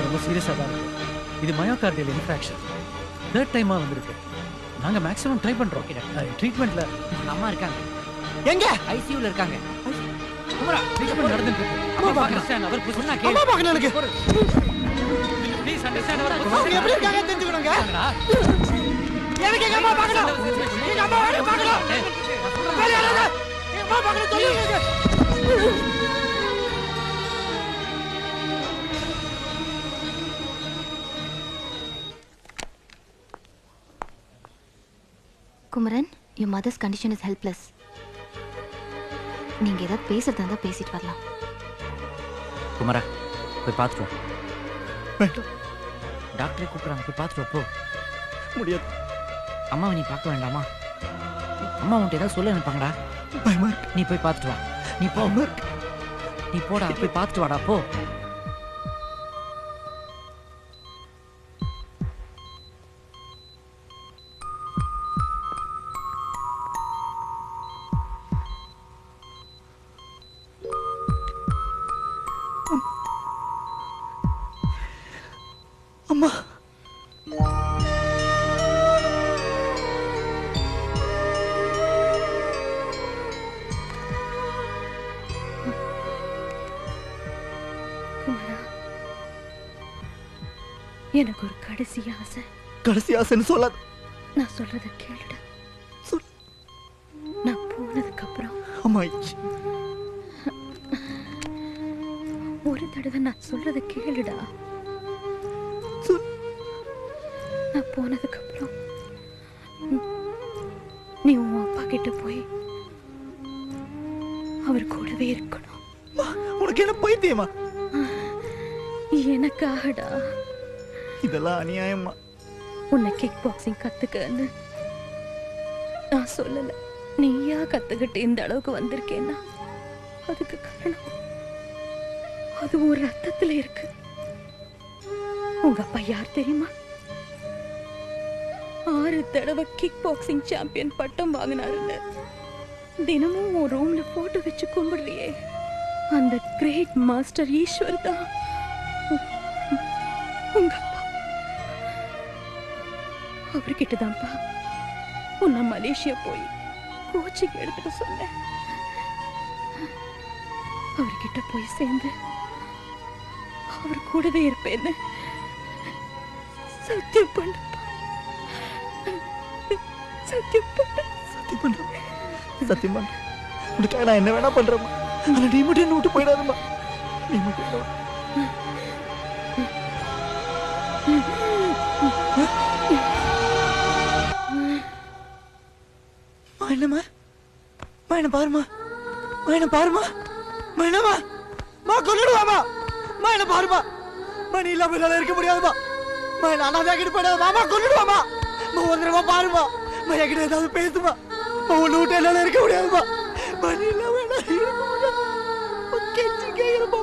ரொம்ப சீரியஸா தான் இருக்கு. இது மயோகார்டியல் இன்ஃபாக்ஷன். 3rd டைமா வந்திருக்கு. நாங்க மேக்ஸிமம் ட்ரை பண்றோம். ட்ரீட்மென்ட்ல அம்மா இருக்காங்க. எங்க? ஐசியூல இருக்காங்க. குமரா ட்ரீட்மென்ட் நடந்துட்டு இருக்கு. அம்மா பாக்கறேன். அவர் சொன்னா கேளு. அம்மா பாக்கணும் எனக்கு. ப்ளீஸ் அண்டர்ஸ்டாண்ட் அவர். அவங்க எப்படி இருக்காங்க தெரிஞ்சுக்கணுங்க. எனக்கு எங்க அம்மா பாக்கணும். எங்க அம்மா பாக்கணும். வேற யாராவது எங்க அம்மா பாக்கணும் சொல்லுங்க. Kumaran, your mother's condition is helpless. நீங்க ஏதாவது பேசுறதா இருந்தா பேசிட்டு வரலாம். குமரா போய் பார்த்துட்டு வா. டாக்டரே கூப்பிடுறாங்க, போய் பார்த்துட்டு வா போ. முடியாது. அம்மாவை நீ பார்க்க வேண்டாமா? அம்மா உன்கிட்ட ஏதாவது சொல்ல நினைப்பாங்கடா. பயமா இருக்கு. நீ போய் பார்த்துட்டு வா. நீ போ. நீ போடா, போய் பார்த்துட்டு வாடா போ. அம்மா எனக்கு ஒரு கடைசி ஆசை. கடைசி ஆசைன்னு சொல்லாத. நான் சொல்றத கேளுடா. நான் போனதுக்கு அப்புறம் அம்மா ஒரு தடவை நான் சொல்றத கேளுடா. நான் போனதுக்கு அப்புறம் நீ உன் அப்பா கிட்ட போய் அவர் கூடவே இருக்கணும். உனக்கு என்ன பைத்தியமா? எனக்காகடா. இதெல்லாம் அநியாயமா? உன்னை கிக் பாக்ஸிங் கத்துக்கன்னு நான் சொல்லல. நீயா கத்துக்கிட்டு இந்த அளவுக்கு வந்திருக்கேன்னா அதுக்கு காரணம் அது ஒரு ரத்தத்துல இருக்கு. உங்க அப்பா யார் தெரியுமா? 6 தடவை கிக் பாக்ஸிங் சாம்பியன் பட்டம் வாங்கினாருன்னு தினமும் உன் ரூம்ல போட்டோ வச்சு கும்பிடுறியே, அந்த கிரேட் மாஸ்டர் ஈஸ்வர் தான் உங்க அப்பா. அவர்கிட்ட தான்ப்பா உன்னை மலேசியா போய் கோச்சிங் எடுத்துக்க சொன்னேன். அவர்கிட்ட போய் சேர்ந்து அவர் கூடவே இருப்பேன்னு சத்தியம் பண்ணப்பா. சத்தியம் பண்ண. சத்தியம் பண்றேன். சத்தியம் பண்றேன். உனக்காக நான் என்ன வேணா பண்றேம்மா. ஆனா நீ மட்டும் என்ன விட்டு போயிடாதம்மா. நீ மட்டும் என்னம்மா? என்ன பாருமா. என்ன பாருமா. என்னம்மா? கொல்லுடுவாமா. என்ன பாருமா. நீ இல்லாம என்னால இருக்க முடியாதுமா. என்ன அனாதையாக்கிட்டு போயிடாத மாமா. கொல்லுடுவாமா. ஒரு தடவை பாருமா. என்கிட்ட ஏதாவது பேசுமா. ஒண்ணு விட்டு என்னால இருக்க முடியாதுமா. நீ இல்லாம என்னால இருக்க முடியாது. கெஞ்சி கேக்குறப்பா.